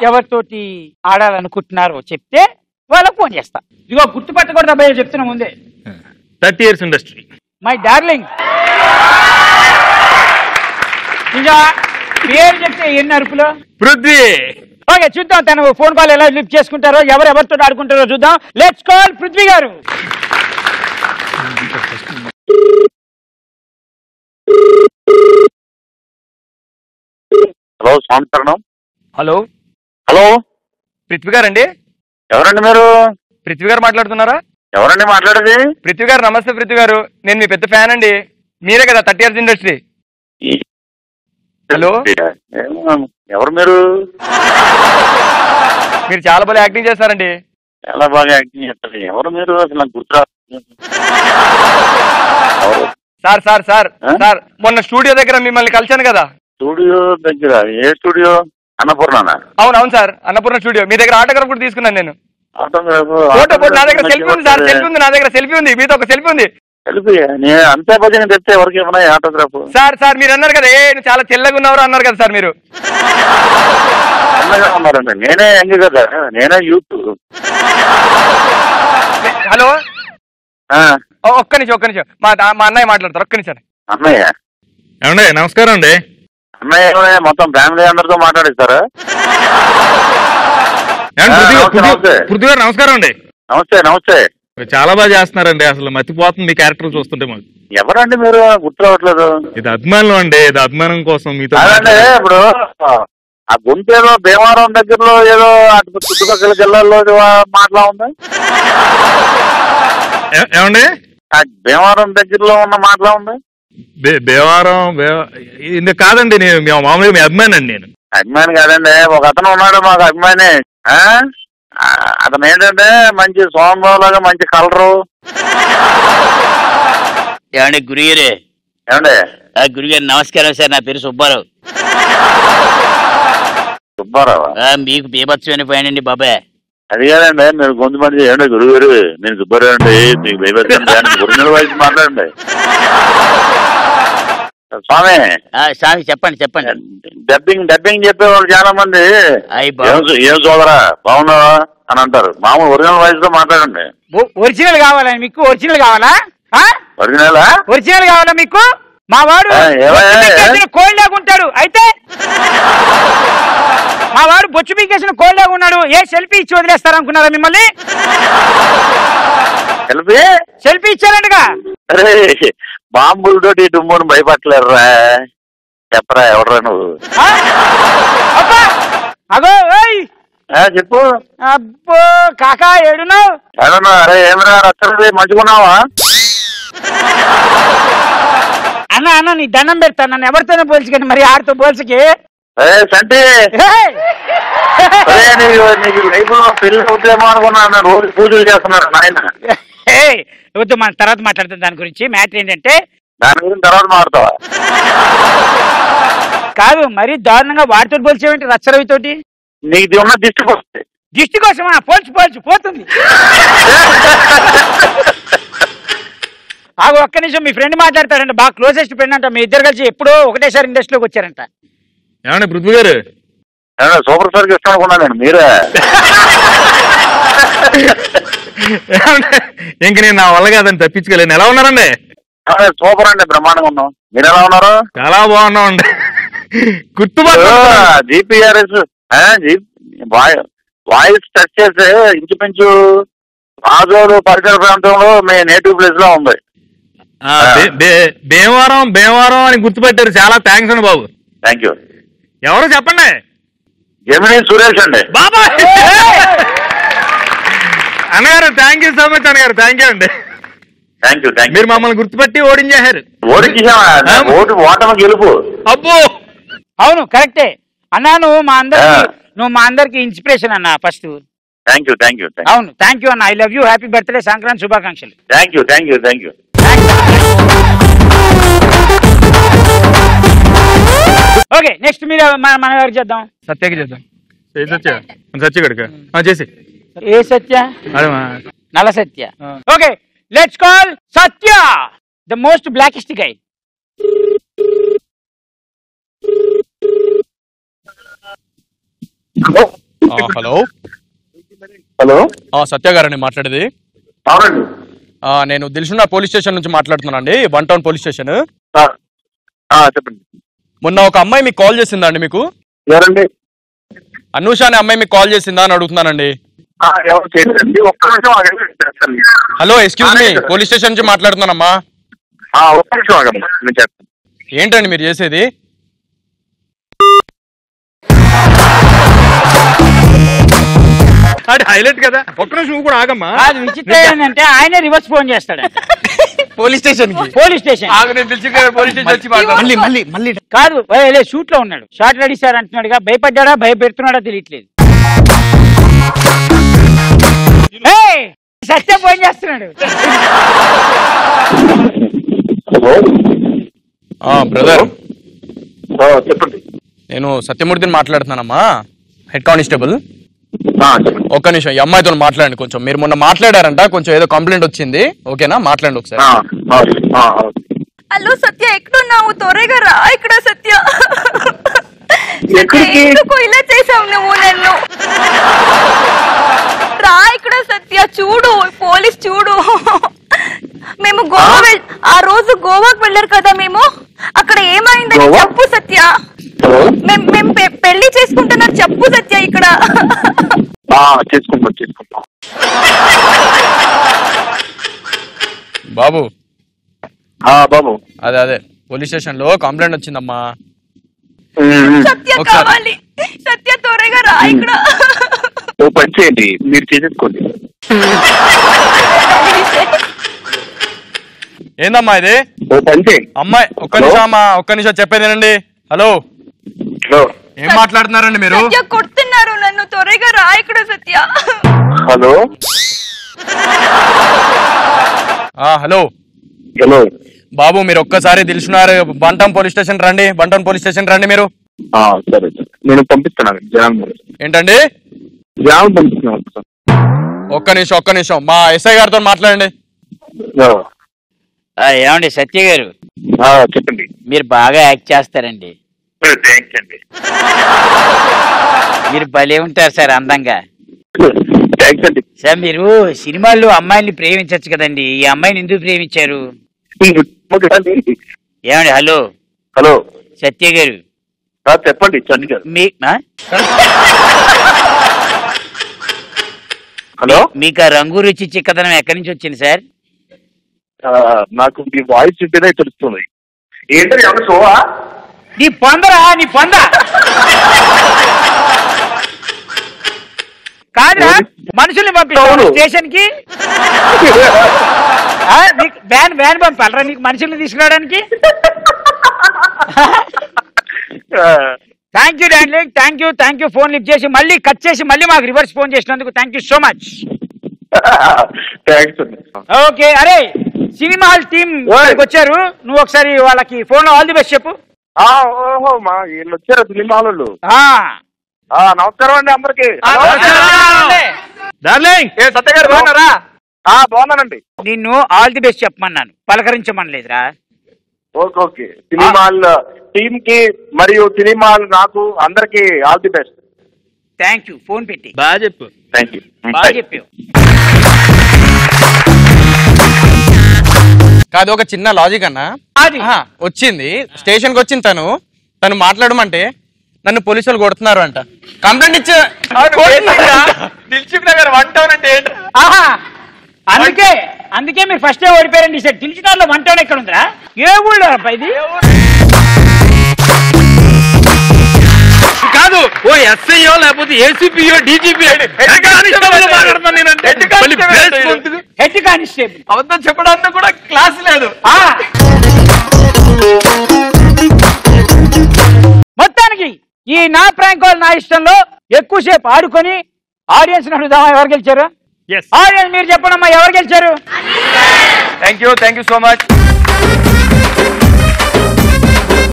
ఎవరితోటి ఆడాలనుకుంటున్నారో చెప్తే వాళ్ళకి ఫోన్ చేస్తా. ఇదిగో గుర్తుపట్టకూడదు అబ్బాయి, చెప్తున్నా ముందే. 30 years ఇండస్ట్రీ. మై డార్లింగ్, ఇంకా పేరు చెప్తే ఎన్ని అరుపులు. పృథ్వీ. ఓకే, చూద్దాం తను ఫోన్ కాల్ ఎలా లిఫ్ట్ చేసుకుంటారో, ఎవరెవరితో ఆడుకుంటారో చూద్దాం. లెట్స్ కాల్ పృథ్వీ గారు. హలో సంవత్సరం. హలో హలో పృథ్వీ గారండి? ఎవరండి మీరు? పృథ్వీ గారు మాట్లాడుతున్నారా? ఎవరండి మాట్లాడేది? పృథ్వీ గారు నమస్తే. పృథ్వీ గారు, నేను మీ పెద్ద ఫ్యాన్ అండి. మీరే కదా 30 years ఇండస్ట్రీ. హలో, ఎవరు మీరు? మీరు చాలా బాగా యాక్టింగ్ చేస్తారండి. చాలా బాగా యాక్టింగ్ చేస్తారు. ఎవరు మీరు? అసలు నాకు గుర్తురా. సార్ సార్ సార్ సార్, మొన్న స్టూడియో దగ్గర మిమ్మల్ని కలిశాను కదా. స్టూడియో దగ్గర? ఏ స్టూడియో? అన్నపూర్ణ? అవును సార్, అన్నపూర్ణ స్టూడియో. మీ దగ్గర ఆటోగ్రాఫ్ కూడా తీసుకున్నాను నేను. ఫోటో నా దగ్గర సెల్ఫీ ఉంది సార్, సెల్ఫీ ఉంది నా దగ్గర, సెల్ఫీ ఉంది, మీతో ఒక సెల్ఫీ ఉంది. సెల్ఫీ? నేను అంతే భజన తెస్తే ఎవరికి ఏమన్నా ఆటోగ్రాఫ్? సార్ సార్, మీరు అన్నారు కదా చాలా తెల్లగా ఉన్నవారు అన్నారు కదా సార్ మీరు. తెల్లగా ఉన్నారండి? నేనే యంగ్ కదా, నేనే యూత్. హలో, ఒక్క నిమిషం మా అన్నయ్య మాట్లాడతారు, ఒక్క నిమిషం. అన్నయ్య? ఏమండి నమస్కారం అండి. అన్నయ్య మొత్తం ఫ్యామిలీ అందరితో మాట్లాడిస్తారా? పృథ్వీ గారు నమస్కారం అండి. నమస్తే నమస్తే. చాలా బాగా చేస్తున్నారండి, అసలు మతిపోతుంది మీ క్యారెక్టర్ చూస్తుంటే మాకు. ఎవరండి మీరు? గుర్తురావట్లేదు. ఇది అభిమానం అండి, ఇది అభిమానం కోసం మీతో. అదండి, ఇప్పుడు ఆ గుంటేలో భీమవరం దగ్గరలో ఏదో అటు చుట్టుపక్కల జిల్లాల్లో మాటలా ఉంది. ఏమండి? ఆ భీమవరం దగ్గరలో ఉన్న మాటలా ఉంది. భీమవరం ఇది కాదండి, నేను మామూలుగా మీ అభిమాని అండి. నేను అభిమాని కాదండి, ఒక అతను ఉన్నాడు మాకు అభిమాని. అతను ఏంటంటే మంచి సోమరావు లాగా మంచి కలరు. ఏమండి గురుగారు? ఏమండి గురుగారు నమస్కారం సార్, నా పేరు సుబ్బారావు. సుబ్బారావు? మీకు బీభత్సమైన పైన అండి బాబాయ్. అది కాదండి, మీరు గొంతు మంది. ఏమండి గురుగారు, నేను సుబ్బారావు అండి, మీకు భయపడతాను. ఒరిజినల్ వాయిస్ మాట్లాడండి. స్వామి స్వామి చెప్పండి చెప్పండి. డబ్బింగ్ చెప్పేవాళ్ళు చాలా మంది ఏం సోదరా బాగున్నావా అని అంటారు. మామూలు ఒరిజినల్ వాయిస్ లో మాట్లాడండి. ఒరిజినల్ కావాలా మీకు? ఒరిజినల్ కావాలా? ఒరిజినల్ కావాలా మీకు? మా వాడు కోల్డ్ లాగా ఉంటాడు, అయితే మా వాడు బొచ్చు పీకేసిన కోల్డ్ లాగా ఉన్నాడు. ఏ సెల్ఫీ ఇచ్చి వదిలేస్తారనుకున్నారా మిమ్మల్ని? సెల్ఫీ ఇచ్చారంటగా. అరే బాంబులతోటి డుమ్మును భయపట్టలేరురా. చెప్పరా ఎవడరా నువ్వు? అగో చెప్పు. అబ్బో కాకా ఏడున్నావు? అరే ఏమరా రచ్చది మంచుకున్నావా? అన్న నీ దండం పెడతాను, నన్ను ఎవరితోనే పోల్చుకండి, మరి ఆడితో పోల్చుకి. సంటి నీకు లైఫ్ లో పెళ్లి అవుతామో అనుకున్నా. రోజు పూజలు చేస్తున్నారు నాయన. వద్దు, మన తర్వాత మాట్లాడుతాం దాని గురించి. మ్యాటర్ ఏంటంటే దాని గురించి తర్వాత మాట్లాడతావా? కాదు, మరి దారుణంగా వాటితో పోల్చేవేంటి రచ్చరవితోటి? నీకు ఉన్న దిష్టి కోసమా? పోల్చి పోతుంది. ఒక్క నిమిషం, మీ ఫ్రెండ్ మాట్లాడతాడంట, బాగా క్లోజెస్ట్ ఫ్రెండ్ అంట. మీ ఇద్దరు కలిసి ఎప్పుడో ఒకటేసారి ఇండస్ట్రీలోకి వచ్చారంట. ఏమండి పృథ్వీ గారు? సూపర్ స్టార్ ఇష్టం అనుకున్నా నేను. మీరే ఇంక నేను నా వల్ల కాదని తప్పించుకోలేను. ఎలా ఉన్నారండి? సూపర్ అండి, బ్రహ్మాండంగా ఉన్నాం. మీరు ఎలా ఉన్నారు? చాలా బాగున్నాం అండి. గుర్తుపట్టు జిపిఆర్ఎస్ వాయిస్ టచ్ చేస్తే ఇంచుమించు రాజోలు పరిసర ప్రాంతంలో మీ నేటివ్ ప్లేస్ లో ఉంది. భీమవరం అని గుర్తుపెట్టారు, చాలా థ్యాంక్స్ అండి బాబు. Thank you. ఎవరు చెప్పండి? జమినీ సురేష్ అండి. బాబా అన్నగారు, థ్యాంక్ యూ సో మచ్ అన్నగారు. థ్యాంక్ యూ అండి. మీరు మమ్మల్ని గుర్తుపట్టి ఓడించేశారు. ఓటమి గెలుపు. అబ్బో అవును, కరెక్టే అన్నా. నువ్వు మా అందరికి ఇన్స్పిరేషన్ అన్న ఫస్ట్. Thank you. అవును, థ్యాంక్ యూ అన్న. I love you. Happy birthday, Sankranti శుభాకాంక్షలు. Thank you. ఓకే, నెక్స్ట్ మీరు మన ఎవరికి చేద్దాం? సత్యకి చేద్దాం. సత్య గడుక చేసి. ఏ సత్య? నల్ల Satya. Okay, let's call Satya, the most blackest guy. Hello hello Satya గారండి మాట్లాడేది. అవునండి. నేను దిల్సుఖ్నగర్ పోలీస్ స్టేషన్ నుంచి మాట్లాడుతున్నానండి, 1 టౌన్ పోలీస్ స్టేషన్. చెప్పండి. మొన్న ఒక అమ్మాయి మీకు కాల్ చేసిందా అండి? మీకు ఎవరండి? అనూష అనే అమ్మాయి మీకు కాల్ చేసిందా అని అడుగుతున్నానండి. Hello, excuse me, police station నుంచి మాట్లాడుతున్నానమ్మా. ఏంటండి మీరు చేసేది? హైలైట్ కదా. ఒక్క నిమిషం నువ్వు కూడా ఆగమ్మా. అది విచిత్రం ఏంటంటే ఆయనే రివర్స్ ఫోన్ చేస్తాడు పోలీస్ స్టేషన్ పోలీస్ స్టేషన్ మళ్ళీ మళ్ళీ మళ్ళీ కాదు, షూట్ లో ఉన్నాడు, షార్ట్ రెడీ సార్ అంటున్నాడుగా. భయపడ్డా భయపెడుతున్నాడా తెలియట్లేదు. సత్యం ఫోన్ చేస్తున్నాడు. బ్రదర్ చెప్పండి. నేను సత్యమూర్తిని మాట్లాడుతున్నానమ్మా, హెడ్ కానిస్టేబుల్. ఒక్క నిమిషం, ఈ అమ్మాయితో మాట్లాడండి కొంచెం. మీరు మొన్న మాట్లాడారంట, కొంచెం ఏదో కంప్లైంట్ వచ్చింది. ఓకేనా, మాట్లాడండి ఒకసారి. హలో సత్య, ఎక్కడున్నావు? త్వరగా రా ఇక్కడ. సత్య, ఎందుకు ఇలా చేసావు నువ్వు నన్ను? రా ఇక్కడ సత్య, చూడు పోలీస్ చూడు. మేము ఆ రోజు గోవాకు వెళ్ళారు కదా, మేము అక్కడ ఏమైందని చెప్పు సత్య. మేము పెళ్లి చేసుకుంటున్నాం, చెప్పు సత్య ఇక్కడ. చేసుకుంటాం బాబు. బాబు, అదే పోలీస్ స్టేషన్ లో కంప్లైంట్ వచ్చిందమ్మా. సత్య కావాలి, సత్య త్వరగా రా ఇక్కడ. ఓ పని చేయండి, మీరు చేసేసుకోండి. ఏందమ్మా ఇది? ఓ పని చేయండి అమ్మాయి. ఒక్క నిమిషం అమ్మా, ఒక్క నిమిషం చెప్పేదేనండి. హలో, ఏం మాట్లాడుతున్నారండి మీరు? సత్య కొడుతున్నారు నన్ను, త్వరగా రా ఇక్కడ సత్య. హలో హలో హలో బాబు, మీరు ఒక్కసారి దిల్సుఖ్నగర్ 1 టౌన్ పోలీస్ స్టేషన్ రండి. 1 టౌన్ పోలీస్ స్టేషన్ రండి మీరు. సరే సార్, నేను పంపిస్తున్నాను. ఏంటండి? పంపిస్తున్నాను. ఒక్క నిమిషం మా ఎస్ఐ గారితో మాట్లాడండి. ఏమండి సత్య గారు, చెప్పండి. మీరు బాగా యాక్ట్ చేస్తారండి. థ్యాంక్స్ అండి. మీరు భలే ఉంటారు సార్, అందంగా. థ్యాంక్స్ అండి. సార్, మీరు సినిమాల్లో అమ్మాయిని ప్రేమించచ్చు కదండి, ఈ అమ్మాయిని ఎందుకు ప్రేమించారు? ఏమండి? హలో హలో సత్య గారు, చెప్పండి. చండి గారు. హలో, మీకు ఆ రంగు రుచి చిక్కదనం ఎక్కడి నుంచి వచ్చింది సార్? నాకు మీ వాయిస్ వింటేనే తెలుస్తుంది. ఏంటంటే ఎవరు షోవా? నీ పొందరా, నీ పొంద కాదురా, మనుషుల్ని పంపిస్తావు స్టేషన్ కి. వ్యాన్ పంపాలరా నీకు మనుషుల్ని తీసుకురావడానికి? Thank you darling, thank you. Phone lift చేసి మళ్ళీ కట్ చేసి మళ్ళీ మాకు రివర్స్ ఫోన్ చేసినందుకు thank you so much. Okay. అరే, సినిమా హాల్ టీమ్ వచ్చారు, నువ్వు ఒకసారి వాళ్ళకి ఫోన్ లో ఆల్ ది బెస్ట్ చెప్పు. ఓహో, మా వీళ్ళు వచ్చారు సినిమా వాళ్ళు. నమస్కారం అండి అందరికి. సత్య గారు బాగున్నారా? బాగున్నానండి. నిన్ను ఆల్ ది బెస్ట్ చెప్పమన్నాను, పలకరించమనలేదురా. Okay okay. Cinema hall team కి మరియు సినిమా హాల్ నాకు అందరికి all the best. Thank you. Phone పెట్టి బాగా చెప్పు. Thank you. బాగా చెప్పావు. కాదు, ఒక చిన్న లాజిక్ అన్న. వచ్చింది స్టేషన్ కి వచ్చింది, తను మాట్లాడమంటే నన్ను పోలీసులు కొడుతున్నారు అంట. కంప్లైంట్ ఇచ్చే దిల్సుఖ్నగర్ 1 టౌన్ అంటే అందుకే మీరు ఫస్ట్ ఓడిపోయారండి. సార్, దిల్సుఖ్నగర్ లో 1 టౌన్ ఎక్కడ ఉందిరా? ఏ ఊళ్ళో ఇది? కాదు, ఓ ఎస్ఐయో లేకపోతే ఏసీపీయో డీజీపీ హెడ్ కానిస్టేబుల్. అబద్ధం చెప్పడానికి కూడా క్లాస్ లేదు. మొత్తానికి ఈ నా ప్రాంక్ కాల్ నా ఇష్టంలో ఎక్కువసేపు ఆడుకొని ఆడియన్స్ అడుగుదామా ఎవరు గెలిచారు? ఆడియన్స్ మీరు చెప్పండి అమ్మా, ఎవరు గెలిచారు? Thank you so much.